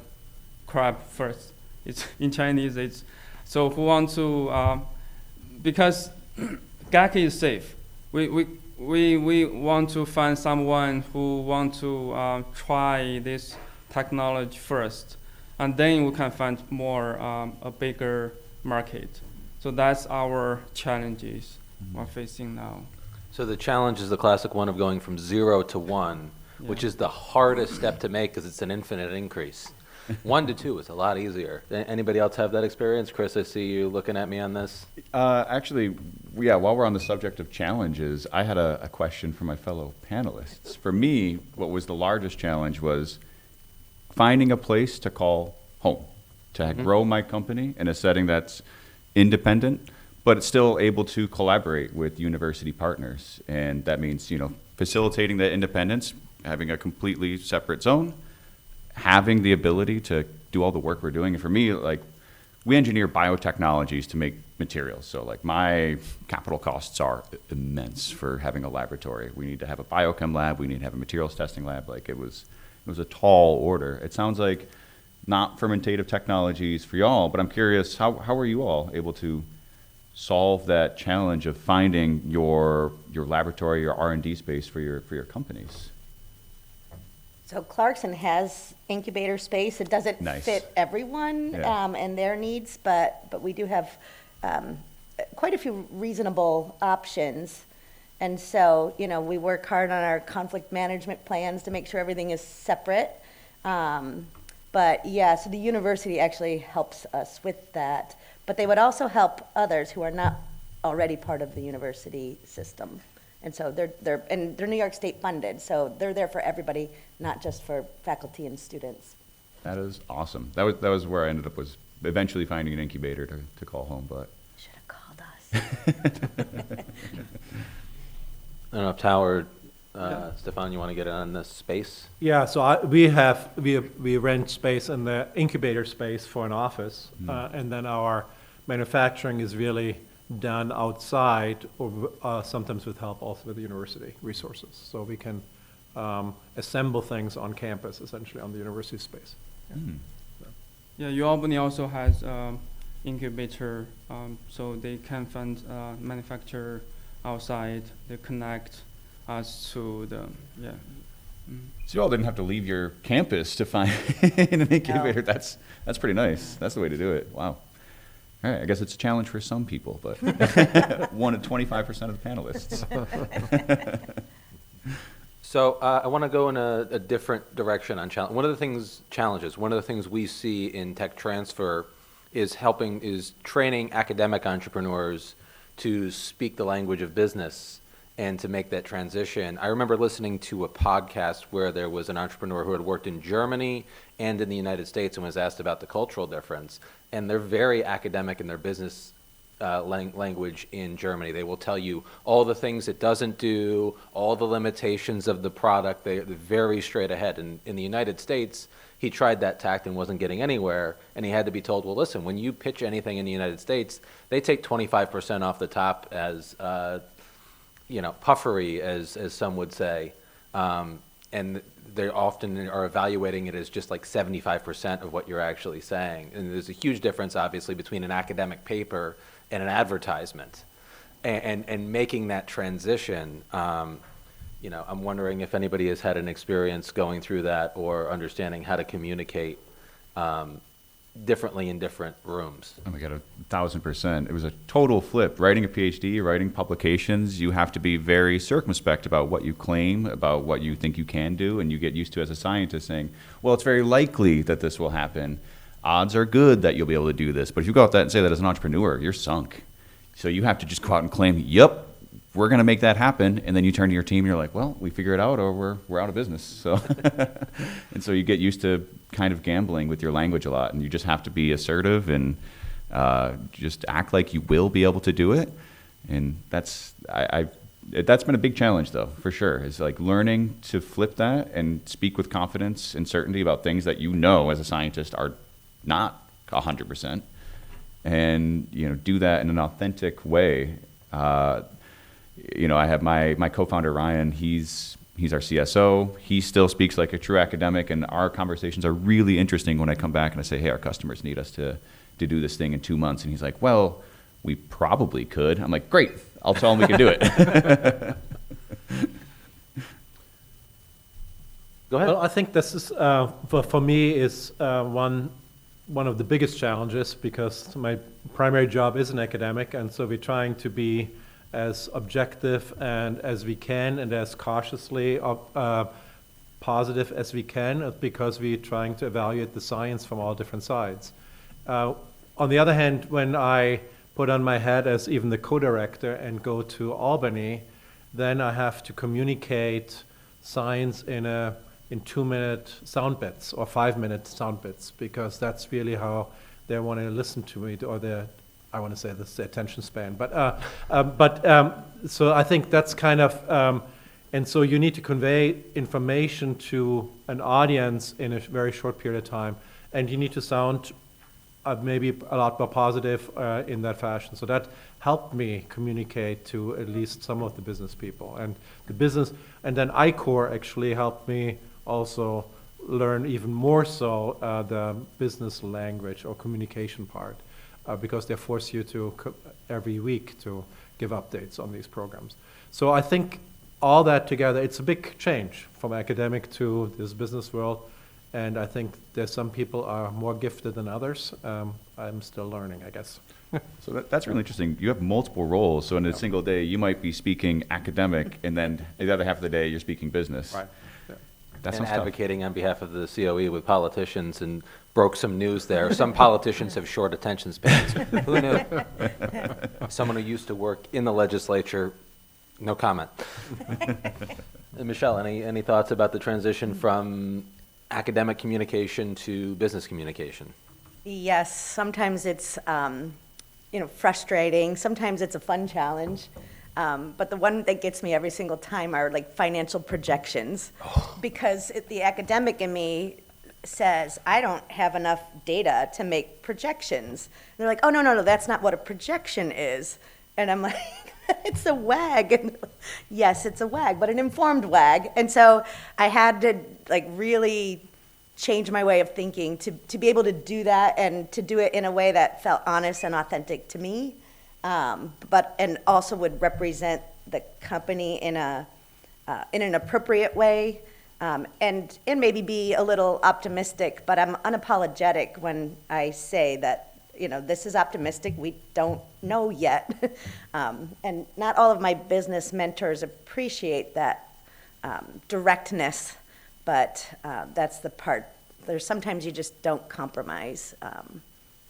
crab first. It's in Chinese. It's so who want to because GAC is safe. We want to find someone who want to try this technology first, and then we can find more a bigger market. So that's our challenges we're facing now. So the challenge is the classic one of going from 0 to 1, which is the hardest step to make because it's an infinite increase. 1 to 2 is a lot easier. Anybody else have that experience? Chris, I see you looking at me on this. Actually, while we're on the subject of challenges, I had a question for my fellow panelists. For me, what was the largest challenge was finding a place to call home, to grow my company in a setting that's independent, but it's still able to collaborate with university partners. And that means, facilitating that independence, having a completely separate zone, having the ability to do all the work we're doing. And for me, we engineer biotechnologies to make materials. So my capital costs are immense for having a laboratory. We need to have a biochem lab. We need to have a materials testing lab. It was a tall order. It sounds like not fermentative technologies for y'all, but I'm curious, how are you all able to solve that challenge of finding your laboratory, your R&D space for your companies? So Clarkson has incubator space. It doesn't fit everyone and their needs, but we do have quite a few reasonable options. And so, we work hard on our conflict management plans to make sure everything is separate. But so the university actually helps us with that. But they would also help others who are not already part of the university system. And so they're New York State funded, so they're there for everybody, not just for faculty and students. That is awesome. That was where I ended up, was eventually finding an incubator to call home, but Should have called us. I don't know if Tower, Stefan, you want to get on the space? Yeah, so we rent space in the incubator space for an office, and then our manufacturing is really done outside, or sometimes with help also with the university resources. So we can assemble things on campus, essentially on the university space. Yeah, UAlbany also has incubator, so they can fund manufacture outside. They connect us to the So you all didn't have to leave your campus to find an incubator. That's pretty nice. That's the way to do it. Wow. All right, I guess it's a challenge for some people, but 1 to 25% of the panelists. So I want to go in a different direction on challenge. One of the things we see in tech transfer is training academic entrepreneurs to speak the language of business and to make that transition. I remember listening to a podcast where there was an entrepreneur who had worked in Germany and in the United States and was asked about the cultural difference. And they're very academic in their business language in Germany. They will tell you all the things it doesn't do, all the limitations of the product. They're very straight ahead. And in the United States, he tried that tact and wasn't getting anywhere. And he had to be told, well, listen, when you pitch anything in the United States, they take 25% off the top as puffery, as some would say. And they often are evaluating it as just like 75% of what you're actually saying. And there's a huge difference, obviously, between an academic paper and an advertisement. And making that transition, I'm wondering if anybody has had an experience going through that or understanding how to communicate differently in different rooms. Oh my God, 1,000%. It was a total flip. Writing a PhD, writing publications, you have to be very circumspect about what you claim, about what you think you can do, and you get used to as a scientist saying, well, it's very likely that this will happen. Odds are good that you'll be able to do this. But if you go out there and say that as an entrepreneur, you're sunk. So you have to just go out and claim, yep, we're going to make that happen. And then you turn to your team and you're like, well, we figure it out or we're out of business. So, and so you get used to kind of gambling with your language a lot. And you just have to be assertive and just act like you will be able to do it. And that's been a big challenge, though, for sure. It's like learning to flip that and speak with confidence and certainty about things that you know as a scientist are not 100%. And, do that in an authentic way. I have my co-founder, Ryan, he's our CSO. He still speaks like a true academic, and our conversations are really interesting when I come back and I say, hey, our customers need us to do this thing in 2 months. And he's like, well, we probably could. I'm like, great, I'll tell him we can do it. Go ahead. Well, I think this is, for me, is one of the biggest challenges, because my primary job is an academic, and so we're trying to be as objective and as we can and as cautiously positive as we can, because we're trying to evaluate the science from all different sides. On the other hand, when I put on my hat as even the co-director and go to Albany, then I have to communicate science in 2-minute sound bits or 5-minute sound bits, because that's really how they want to listen to me, or the attention span. So I think that's kind of, and so you need to convey information to an audience in a very short period of time, and you need to sound maybe a lot more positive in that fashion. So that helped me communicate to at least some of the business people, and then I-Core actually helped me also learn even more so the business language or communication part, because they force you to every week to give updates on these programs. So I think all that together, it's a big change from academic to this business world, and I think there's some people are more gifted than others. I'm still learning, I guess. So that's really interesting. You have multiple roles. So in a single day, you might be speaking academic, and then the other half of the day, you're speaking business. Right. That And sounds tough. advocating on behalf of the COE with politicians, and broke some news there. Some politicians have short attention spans. Who knew? Someone who used to work in the legislature, no comment. Michelle, any thoughts about the transition from academic communication to business communication? Yes, sometimes it's frustrating. Sometimes it's a fun challenge. But the one that gets me every single time are like financial projections. Because the academic in me says, I don't have enough data to make projections. And they're like, oh, no, that's not what a projection is. And I'm like, it's a WAG. And yes, it's a WAG, but an informed WAG. And so I had to like really change my way of thinking to be able to do that and to do it in a way that felt honest and authentic to me, and also would represent the company in an appropriate way, and maybe be a little optimistic, but I'm unapologetic when I say that, this is optimistic, we don't know yet. And not all of my business mentors appreciate that directness, but that's the part. There's sometimes you just don't compromise,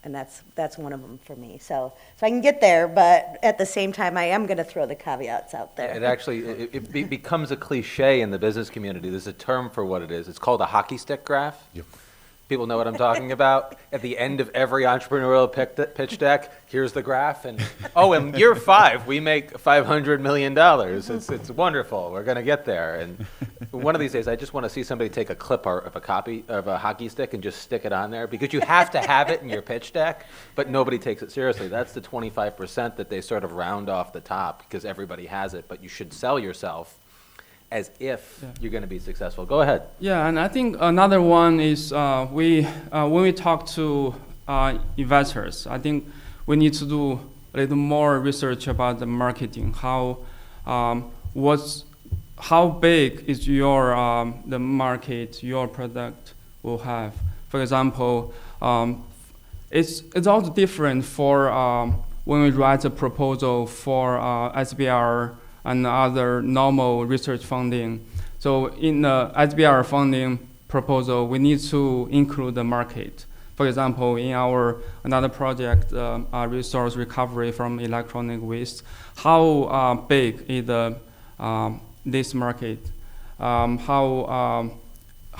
and that's one of them for me. So I can get there, but at the same time, I am going to throw the caveats out there. It actually, it becomes a cliche in the business community. There's a term for what it is. It's called a hockey stick graph. Yep. People know what I'm talking about. At the end of every entrepreneurial pitch deck, here's the graph, and in year 5, we make $500 million. It's wonderful. We're going to get there. And one of these days, I just want to see somebody take a clip art of a copy of a hockey stick and just stick it on there, because you have to have it in your pitch deck, but nobody takes it seriously. That's the 25% that they sort of round off the top because everybody has it, but you should sell yourself as if you're going to be successful. Go ahead. Yeah, and I think another one is when we talk to investors, I think we need to do a little more research about the marketing. How big is your the market your product will have? For example, it's also different for when we write a proposal for SBR and other normal research funding. So in the SBR funding proposal, we need to include the market. For example, in our another project, resource recovery from electronic waste, how big is this market? How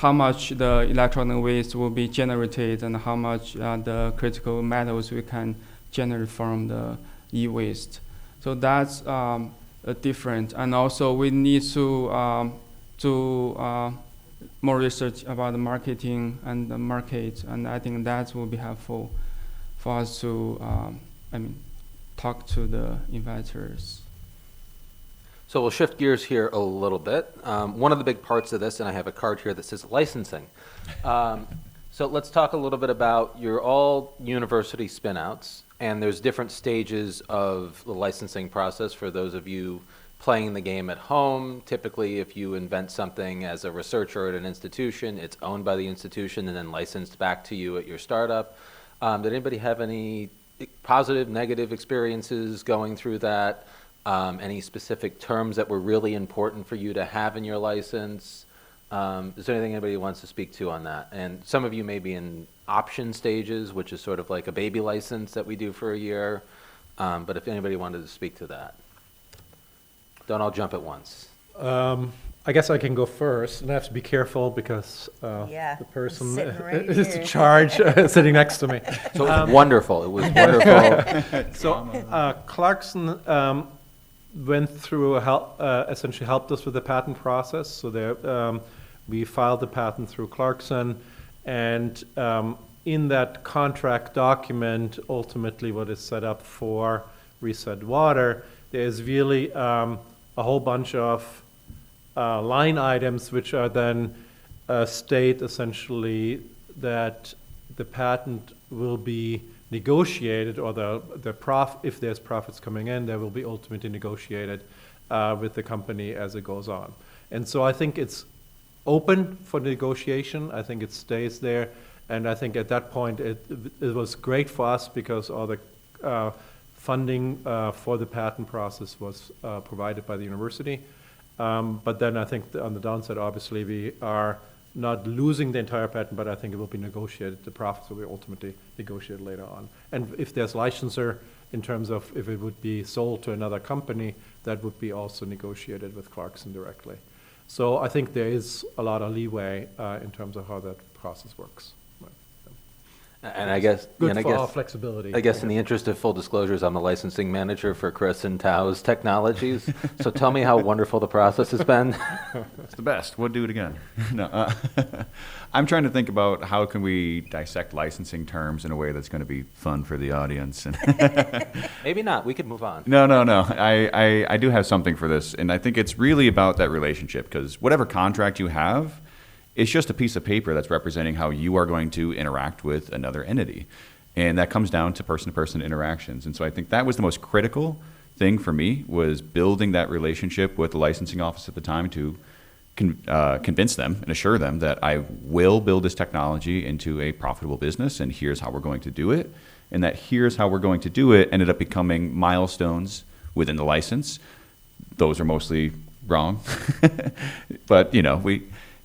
much the electronic waste will be generated, and how much the critical metals we can generate from the e-waste. So that's different, and also we need to more research about the marketing and the market, and I think that will be helpful for us to talk to the investors. So we'll shift gears here a little bit. One of the big parts of this, and I have a card here that says licensing. So let's talk a little bit about, you're all university spin-outs, and there's different stages of the licensing process for those of you playing the game at home. Typically, if you invent something as a researcher at an institution, it's owned by the institution and then licensed back to you at your startup. Did anybody have any positive, negative experiences going through that? Any specific terms that were really important for you to have in your license? Is there anything anybody wants to speak to on that? And some of you may be in option stages, which is sort of like a baby license that we do for a year. But if anybody wanted to speak to that. Don't all jump at once. I guess I can go first, and I have to be careful because the person is in charge sitting next to me. So it was wonderful. It was wonderful. So Clarkson went through essentially helped us with the patent process. So we filed the patent through Clarkson, and in that contract document, ultimately what is set up for Reset Water, there's really a whole bunch of line items which are then state essentially that the patent will be negotiated, or if there's profits coming in, they will be ultimately negotiated with the company as it goes on. And so I think it's open for negotiation. I think it stays there, and I think at that point it was great for us because all the funding for the patent process was provided by the university. But then I think on the downside, obviously, we are not losing the entire patent, but I think it will be negotiated. The profits will be ultimately negotiated later on. And if there's licensor, in terms of if it would be sold to another company, that would be also negotiated with Clarkson directly. So I think there is a lot of leeway in terms of how that process works. And I guess, Good and I for our guess, flexibility. I guess in the interest of full disclosures, I'm the licensing manager for Chris and Tao's Technologies. So tell me how wonderful the process has been. It's the best. We'll do it again. No, I'm trying to think about how can we dissect licensing terms in a way that's going to be fun for the audience. Maybe not. We could move on. No. I do have something for this, and I think it's really about that relationship, because whatever contract you have, it's just a piece of paper that's representing how you are going to interact with another entity. And that comes down to person-to-person interactions. And so I think that was the most critical thing for me, was building that relationship with the licensing office at the time to convince them and assure them that I will build this technology into a profitable business, and here's how we're going to do it. And that here's how we're going to do it ended up becoming milestones within the license. Those are mostly wrong. But,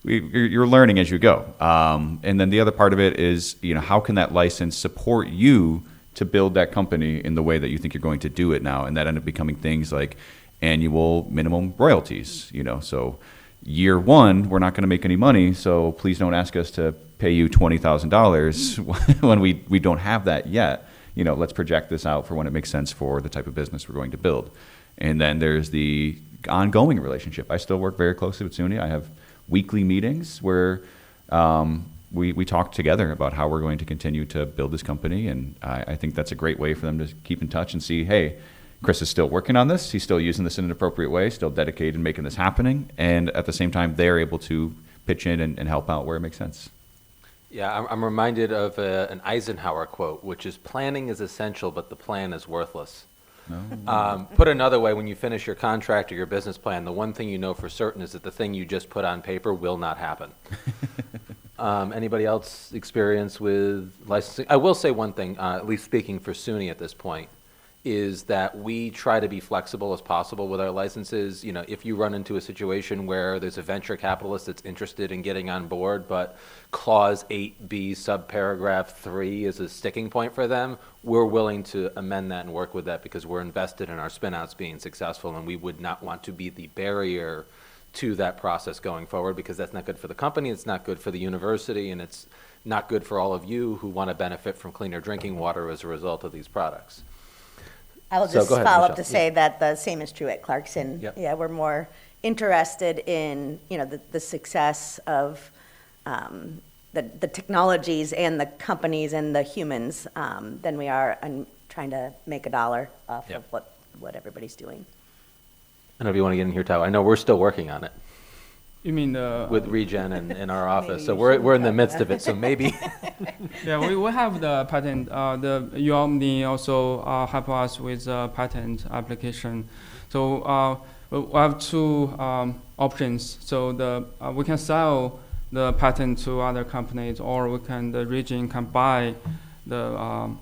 you're learning as you go. And then the other part of it is, how can that license support you to build that company in the way that you think you're going to do it now? And that ended up becoming things like annual minimum royalties. So year one, we're not going to make any money, so please don't ask us to pay you $20,000 when we don't have that yet. Let's project this out for when it makes sense for the type of business we're going to build. And then there's the ongoing relationship. I still work very closely with SUNY. I have weekly meetings where we talk together about how we're going to continue to build this company, and I think that's a great way for them to keep in touch and see, hey, Chris is still working on this, he's still using this in an appropriate way, still dedicated in making this happening, and at the same time they're able to pitch in and help out where it makes sense. Yeah, I'm reminded of an Eisenhower quote, which is, planning is essential, but the plan is worthless. Put another way, when you finish your contract or your business plan, the one thing you know for certain is that the thing you just put on paper will not happen. Anybody else experience with licensing? I will say one thing, at least speaking for SUNY at this point, is that we try to be flexible as possible with our licenses. If you run into a situation where there's a venture capitalist that's interested in getting on board, but clause 8B subparagraph 3 is a sticking point for them, we're willing to amend that and work with that, because we're invested in our spin-outs being successful, and we would not want to be the barrier to that process going forward, because that's not good for the company, it's not good for the university, and it's not good for all of you who want to benefit from cleaner drinking water as a result of these products. I'll So just go ahead, follow up Michelle. to say that the same is true at Clarkson. Yep. Yeah, we're more interested in, the success of the technologies and the companies and the humans than we are in trying to make a dollar off Yep. of what everybody's doing. I don't know if you want to get in here, Tao. I know we're still working on it You mean the with Regen in our office, Maybe so you we're in the shouldn't midst of it, so maybe. Yeah, we have the patent. The UOMNI also help us with the patent application. So we have two options. So we can sell the patent to other companies, or the region can buy the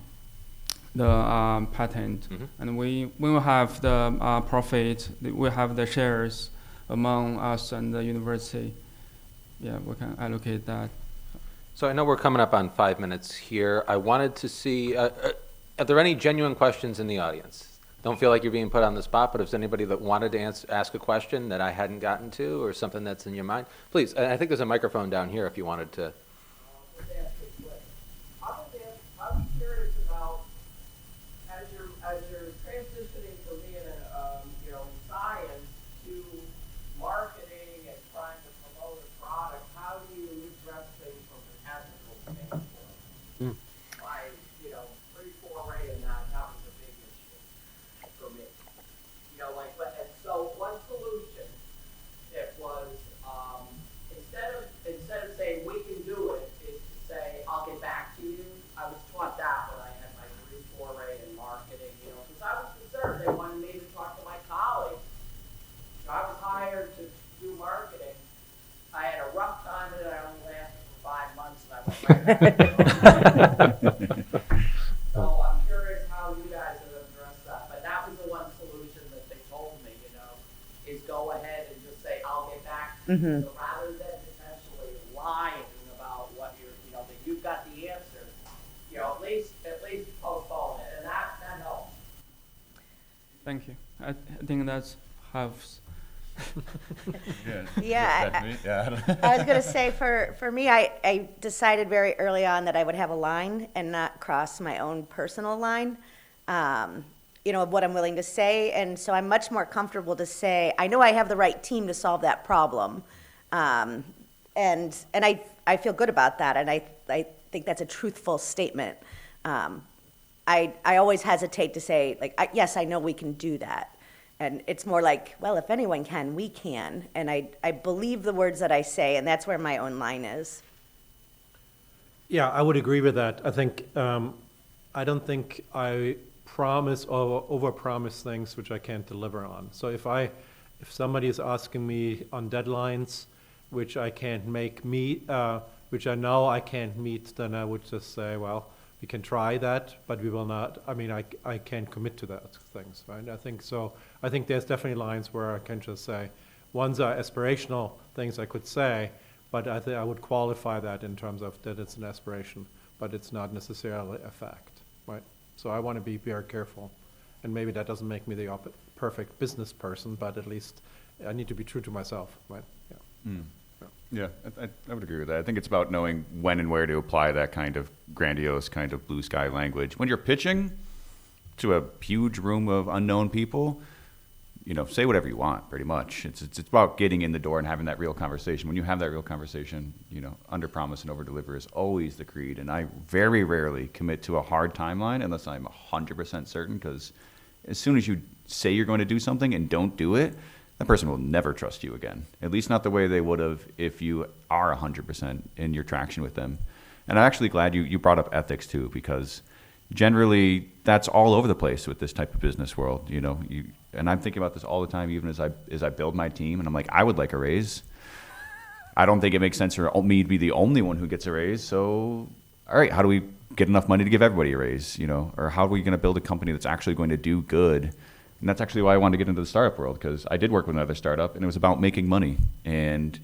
patent, and we will have the profit. We have the shares among us and the university. Yeah, we can allocate that. So I know we're coming up on 5 minutes here. I wanted to see, are there any genuine questions in the audience? Don't feel like you're being put on the spot, but if there's anybody that wanted to ask a question that I hadn't gotten to, or something that's in your mind, please. I think there's a microphone down here if you wanted to. I'm curious about, as you're transitioning from being in science to marketing and trying to promote a product, how do you address things from a technical standpoint? Like, pre-foray in that was a big issue for me. And so one solution that was, instead of saying we can do it, is to say, I'll get back to you. I was taught that when I had my foray in marketing, because I was concerned. They wanted me to talk to my colleagues. I was hired to do marketing. I had a rough time and I only lasted for 5 months and I went right back. So I'm curious how you guys have addressed that. But that was the one solution that they told me, is go ahead and just say, I'll get back to you. So rather than potentially lying about what that you've got the answer, at least postpone it. And that helps. Thank you. I think that helps. Yeah, Yeah. I was gonna say, for me, I decided very early on that I would have a line and not cross my own personal line, of what I'm willing to say, and so I'm much more comfortable to say, I know I have the right team to solve that problem, and I feel good about that, and I think that's a truthful statement. I always hesitate to say, like, yes, I know we can do that. And it's more like, well, if anyone can, we can. And I believe the words that I say, and that's where my own line is. Yeah, I would agree with that. I think, I don't think I promise or overpromise things which I can't deliver on. So if somebody is asking me on deadlines which I can't meet, which I know I can't meet, then I would just say, well, we can try that, but we will not, I can't commit to that things, right? I think so. I think there's definitely lines where I can just say, ones are aspirational things I could say, but I think I would qualify that in terms of that it's an aspiration, but it's not necessarily a fact, right? So I want to be very careful, and maybe that doesn't make me the perfect business person, but at least I need to be true to myself, right? Yeah. Yeah, I would agree with that. I think it's about knowing when and where to apply that kind of grandiose, kind of blue sky language. When you're pitching to a huge room of unknown people, say whatever you want, pretty much. It's about getting in the door and having that real conversation. When you have that real conversation, under promise and over deliver is always the creed. And I very rarely commit to a hard timeline unless I'm 100% certain, because as soon as you say you're going to do something and don't do it, that person will never trust you again, at least not the way they would have if you are 100% in your traction with them. And I'm actually glad you brought up ethics too, because generally that's all over the place with this type of business world. And I'm thinking about this all the time, even as I build my team, and I'm like, I would like a raise. I don't think it makes sense for me to be the only one who gets a raise. So, all right, how do we get enough money to give everybody a raise? Or how are we going to build a company that's actually going to do good? And that's actually why I wanted to get into the startup world, because I did work with another startup, and it was about making money. And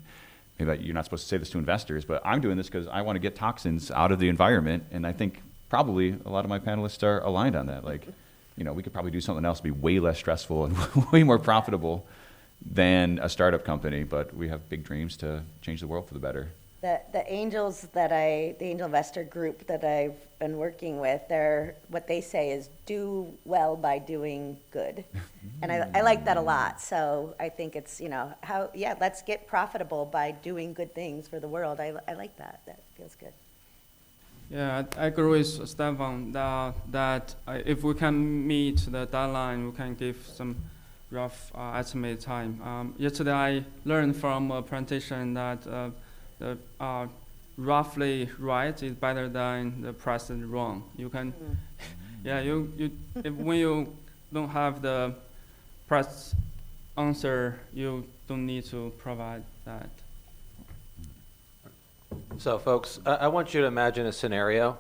maybe you're not supposed to say this to investors, but I'm doing this because I want to get toxins out of the environment. And I think probably a lot of my panelists are aligned on that. Like, we could probably do something else to be way less stressful and way more profitable than a startup company, but we have big dreams to change the world for the better. The angels the angel investor group that I've been working with, what they say is do well by doing good. And I like that a lot. So I think it's, let's get profitable by doing good things for the world. I like that. That feels good. Yeah, I agree with Stefan that if we can meet the deadline, we can give some rough estimate time. Yesterday I learned from a presentation that the roughly right is better than the present wrong. You can, when you don't have the press answer, you don't need to provide that. So folks, I want you to imagine a scenario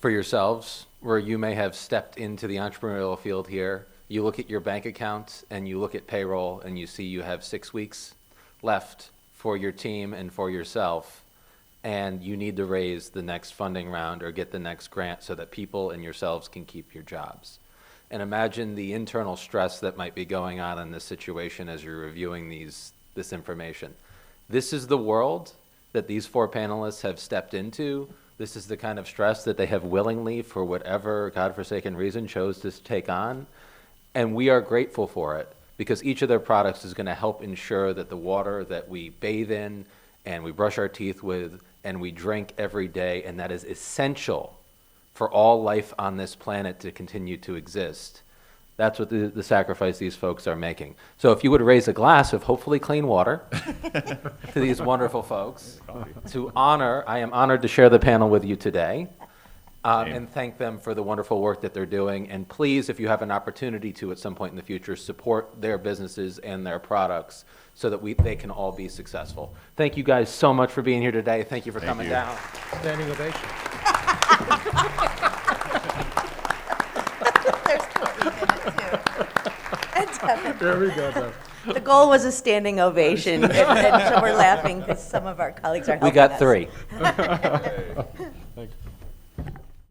for yourselves where you may have stepped into the entrepreneurial field here. You look at your bank account and you look at payroll and you see you have 6 weeks left for your team and for yourself, and you need to raise the next funding round or get the next grant so that people and yourselves can keep your jobs. And imagine the internal stress that might be going on in this situation as you're reviewing this information. This is the world that these 4 panelists have stepped into. This is the kind of stress that they have willingly, for whatever godforsaken reason, chose to take on. And we are grateful for it, because each of their products is going to help ensure that the water that we bathe in and we brush our teeth with and we drink every day, and that is essential for all life on this planet to continue to exist. That's what the sacrifice these folks are making. So if you would raise a glass of hopefully clean water to these wonderful folks, I am honored to share the panel with you today. And thank them for the wonderful work that they're doing. And please, if you have an opportunity to at some point in the future, support their businesses and their products so that they can all be successful. Thank you guys so much for being here today. Thank you for coming down. Standing ovation. There we go, Deb. The goal was a standing ovation, and so we're laughing because some of our colleagues are helping us. We got 3.